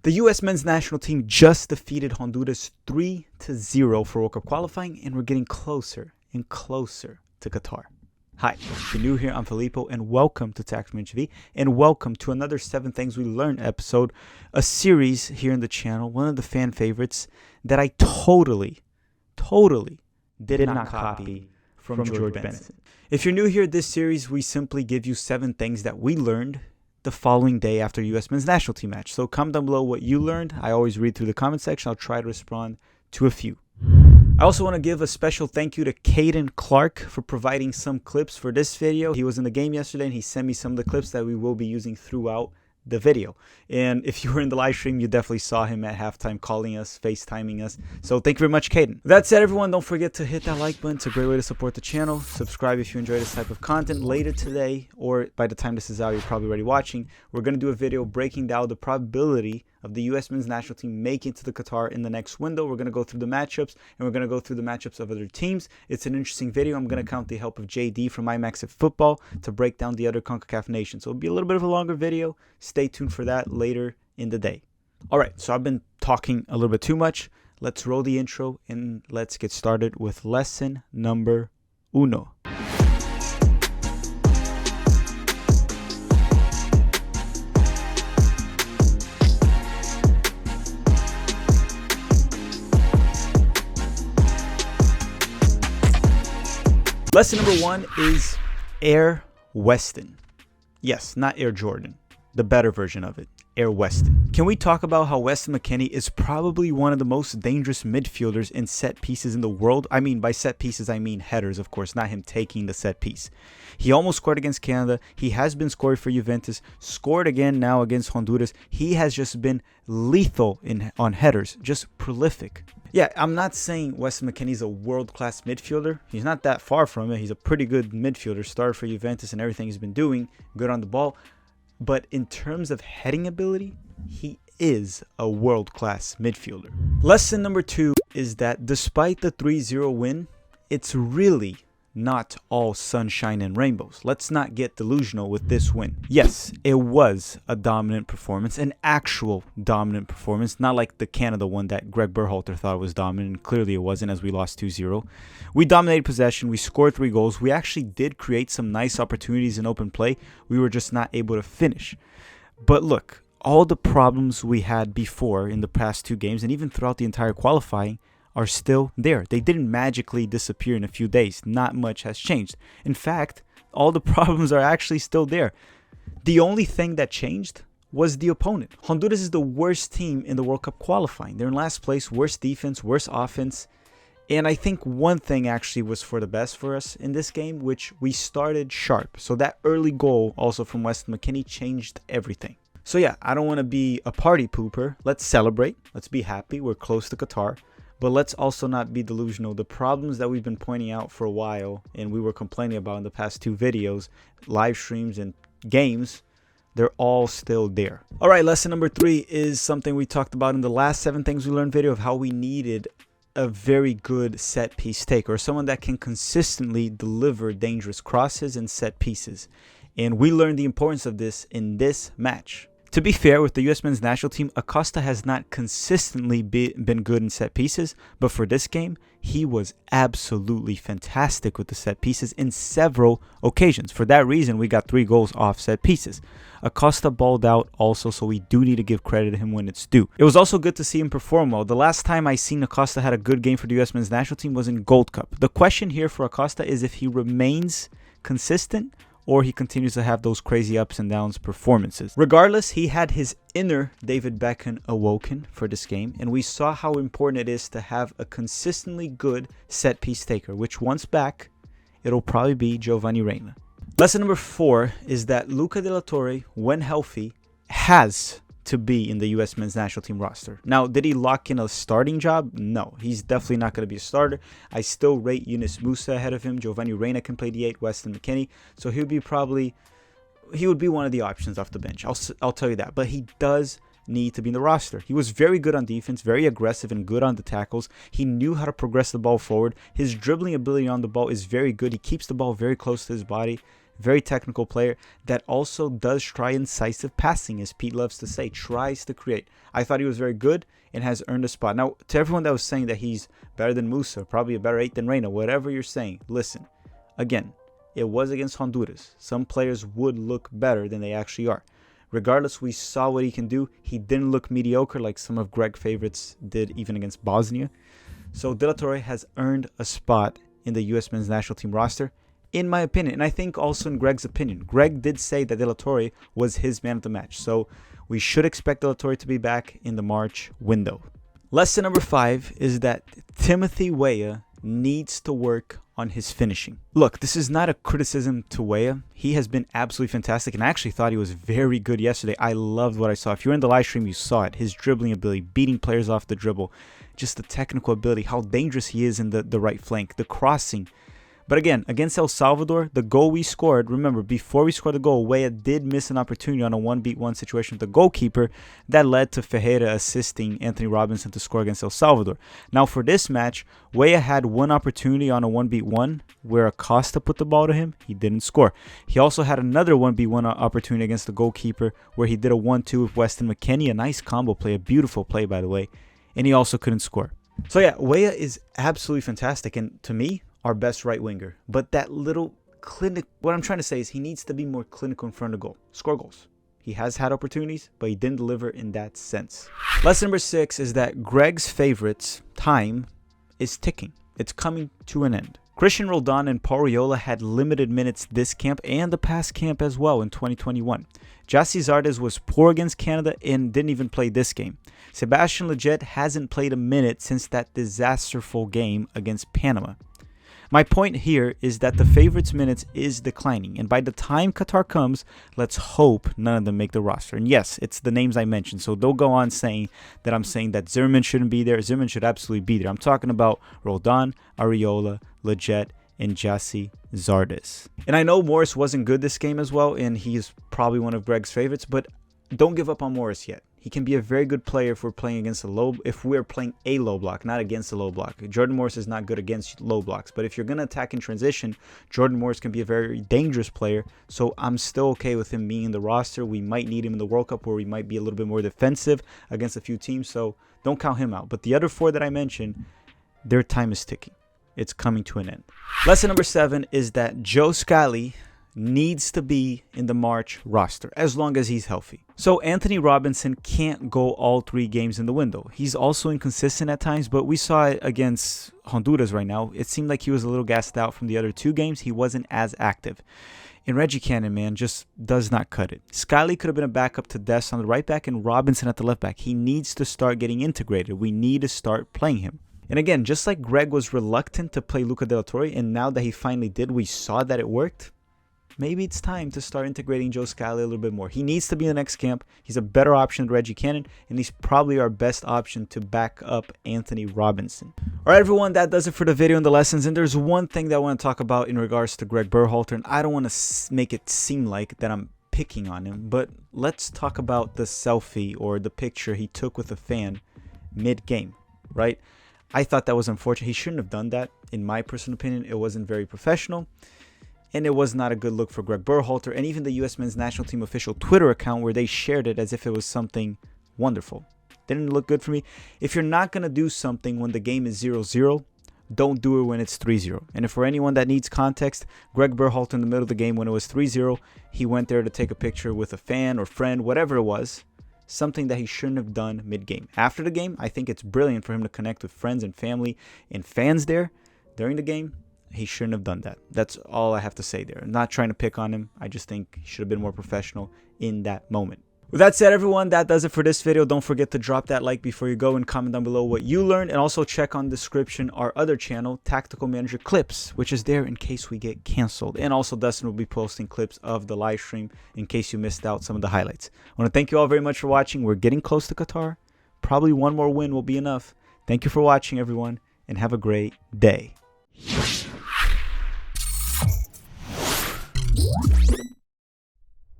The U.S. men's national team just defeated Honduras 3-0 for World Cup qualifying, and we're getting closer and closer to Qatar. Hi, if you're new here, I'm Filippo, and welcome to TaxmanTV, and welcome to another 7 Things We Learned episode, a series here in the channel, one of the fan favorites that I totally did not copy from George Benson. If you're new here, this series, we simply give you 7 things that we learned the following day after U.S. men's national team match. So comment down below what you learned. I always read through the comment section. I'll try to respond to a few. I also want to give a special thank you to Caden Clark for providing some clips for this video. He was in the game yesterday and he sent me some of the clips that we will be using throughout the video. And if you were in the live stream, you definitely saw him at halftime calling us, FaceTiming us. So thank you very much, Caden. That said, everyone, don't forget to hit that like button. It's a great way to support the channel. Subscribe if you enjoy this type of content. Later today, or by the time this is out, you're probably already watching, we're going to do a video breaking down the probability of the U.S. men's national team making it to the Qatar in the next window. We're going to go through the matchups, and we're going to go through the matchups of other teams. It's an interesting video. I'm going to count the help of JD from IMAX at Football to break down the other CONCACAF nations. So it'll be a little bit of a longer video. Stay tuned for that later in the day. All right, so I've been talking a little bit too much. Let's roll the intro, and let's get started with lesson number 1. Lesson number 1 is Air Westin. Yes, not Air Jordan, the better version of it, Air Westin. Can we talk about how Westin McKennie is probably one of the most dangerous midfielders in set pieces in the world? I mean, by set pieces, I mean headers, of course, not him taking the set piece. He almost scored against Canada. He has been scoring for Juventus, scored again now against Honduras. He has just been lethal on headers, just prolific. Yeah, I'm not saying Westin McKennie is a world-class midfielder. He's not that far from it. He's a pretty good midfielder, started for Juventus and everything he's been doing, good on the ball. But in terms of heading ability, he is a world-class midfielder. Lesson number 2 is that despite the 3-0 win, it's really not all sunshine and rainbows. Let's not get delusional with this win. Yes, it was a dominant performance, an actual dominant performance, not like the Canada one that Greg Berhalter thought was dominant, and clearly it wasn't as we lost 2-0. We dominated possession, we scored 3 goals, we actually did create some nice opportunities in open play, we were just not able to finish. But look, all the problems we had before in the past 2 games, and even throughout the entire qualifying, are still there. They didn't magically disappear in a few days. Not much has changed. In fact, all the problems are actually still there. The only thing that changed was the opponent. Honduras is the worst team in the World Cup qualifying. They're in last place, worst defense, worst offense. And I think one thing actually was for the best for us in this game, which we started sharp. So that early goal also from Westin McKennie changed everything. So yeah, I don't want to be a party pooper. Let's celebrate. Let's be happy. We're close to Qatar. But let's also not be delusional. The problems that we've been pointing out for a while and we were complaining about in the past 2 videos, live streams and games, they're all still there. All right, lesson number 3 is something we talked about in the last 7 Things We Learned video of how we needed a very good set piece taker, or someone that can consistently deliver dangerous crosses and set pieces. And we learned the importance of this in this match. To be fair, with the U.S. men's national team, Acosta has not consistently been good in set pieces, but for this game, he was absolutely fantastic with the set pieces in several occasions. For that reason, we got 3 goals off set pieces. Acosta balled out also, so we do need to give credit to him when it's due. It was also good to see him perform well. The last time I seen Acosta had a good game for the U.S. men's national team was in Gold Cup. The question here for Acosta is if he remains consistent or he continues to have those crazy ups and downs performances. Regardless, he had his inner David Beckham awoken for this game, and we saw how important it is to have a consistently good set piece taker, which once back, it'll probably be Giovanni Reina. Lesson number 4 is that Luca de la Torre, when healthy, has to be in the U.S. men's national team roster. Now, did he lock in a starting job? No, he's definitely not going to be a starter. I still rate Yunus Musa ahead of him. Giovanni Reina can play the 8, Westin McKennie. So he would be one of the options off the bench. I'll tell you that. But he does need to be in the roster. He was very good on defense, very aggressive and good on the tackles. He knew how to progress the ball forward. His dribbling ability on the ball is very good. He keeps the ball very close to his body. very technical player that also does try incisive passing, as Pete loves to say, tries to create. I thought he was very good and has earned a spot. Now, to everyone that was saying that he's better than Musa, probably a better 8 than Reina, whatever you're saying, listen, again, it was against Honduras. Some players would look better than they actually are. Regardless, we saw what he can do. He didn't look mediocre like some of Greg's favorites did even against Bosnia. So De La Torre has earned a spot in the U.S. men's national team roster, in my opinion. And I think also in Greg's opinion. Greg did say that De La Torre was his man of the match. So we should expect De La Torre to be back in the March window. Lesson number 5 is that Timothy Waya needs to work on his finishing. Look, this is not a criticism to Waya. He has been absolutely fantastic, and I actually thought he was very good yesterday. I loved what I saw. If you were in the live stream, you saw it. His dribbling ability, beating players off the dribble, just the technical ability, how dangerous he is in the right flank, the crossing. But again, against El Salvador, the goal we scored, remember, before we scored the goal, Waya did miss an opportunity on a 1-1 situation with the goalkeeper that led to Ferreira assisting Anthony Robinson to score against El Salvador. Now, for this match, Waya had one opportunity on a 1-1 where Acosta put the ball to him. He didn't score. He also had another 1-1 opportunity against the goalkeeper where he did a 1-2 with Westin McKennie, a nice combo play, a beautiful play, by the way, and he also couldn't score. So yeah, Waya is absolutely fantastic, and to me, our best right winger. But that little what I'm trying to say is he needs to be more clinical in front of goal. Score goals. He has had opportunities, but he didn't deliver in that sense. Lesson number 6 is that Greg's favorites' time is ticking. It's coming to an end. Christian Roldan and Paul Riola had limited minutes this camp and the past camp as well in 2021. Jassy Zardes was poor against Canada and didn't even play this game. Sebastian Lletget hasn't played a minute since that disasterful game against Panama. My point here is that the favorites' minutes is declining, and by the time Qatar comes, let's hope none of them make the roster. And yes, it's the names I mentioned, so don't go on saying that I'm saying that Zimmerman shouldn't be there. Zimmerman should absolutely be there. I'm talking about Roldan, Arriola, Lletget, and Jassy Zardes. And I know Morris wasn't good this game as well, and he's probably one of Greg's favorites, but don't give up on Morris yet. He can be a very good player if we're playing against if we're playing a low block, not against a low block. Jordan Morris is not good against low blocks, but if you're going to attack in transition, Jordan Morris can be a very dangerous player, so I'm still okay with him being in the roster. We might need him in the World Cup where we might be a little bit more defensive against a few teams, so don't count him out. But the other 4 that I mentioned, their time is ticking. It's coming to an end. Lesson number 7 is that Joe Scala needs to be in the March roster as long as he's healthy. So Anthony Robinson can't go all 3 games in the window. He's also inconsistent at times, but we saw it against Honduras right now. It seemed like he was a little gassed out from the other 2 games. He wasn't as active. And Reggie Cannon, man, just does not cut it. Scala could have been a backup to Dest on the right back and Robinson at the left back. He needs to start getting integrated. We need to start playing him. And again, just like Greg was reluctant to play Luca De La Torre, and now that he finally did, we saw that it worked. Maybe it's time to start integrating Joe Scala a little bit more. He needs to be in the next camp. He's a better option than Reggie Cannon, and he's probably our best option to back up Anthony Robinson. All right, everyone, that does it for the video and the lessons. And there's one thing that I want to talk about in regards to Greg Berhalter, and I don't want to make it seem like that I'm picking on him, but let's talk about the selfie or the picture he took with a fan mid-game, right? I thought that was unfortunate. He shouldn't have done that. In my personal opinion, it wasn't very professional. And it was not a good look for Greg Berhalter and even the U.S. men's national team official Twitter account where they shared it as if it was something wonderful. Didn't look good for me. If you're not going to do something when the game is 0-0, don't do it when it's 3-0. And for anyone that needs context, Greg Berhalter in the middle of the game when it was 3-0, he went there to take a picture with a fan or friend, whatever it was. Something that he shouldn't have done mid-game. After the game, I think it's brilliant for him to connect with friends and family and fans there. During the game, he shouldn't have done that. That's all I have to say there. I'm not trying to pick on him. I just think he should have been more professional in that moment. With that said, everyone, that does it for this video. Don't forget to drop that like before you go and comment down below what you learned. And also check on the description our other channel, Tactical Manager Clips, which is there in case we get canceled. And also Dustin will be posting clips of the live stream in case you missed out some of the highlights. I want to thank you all very much for watching. We're getting close to Qatar. Probably one more win will be enough. Thank you for watching, everyone, and have a great day.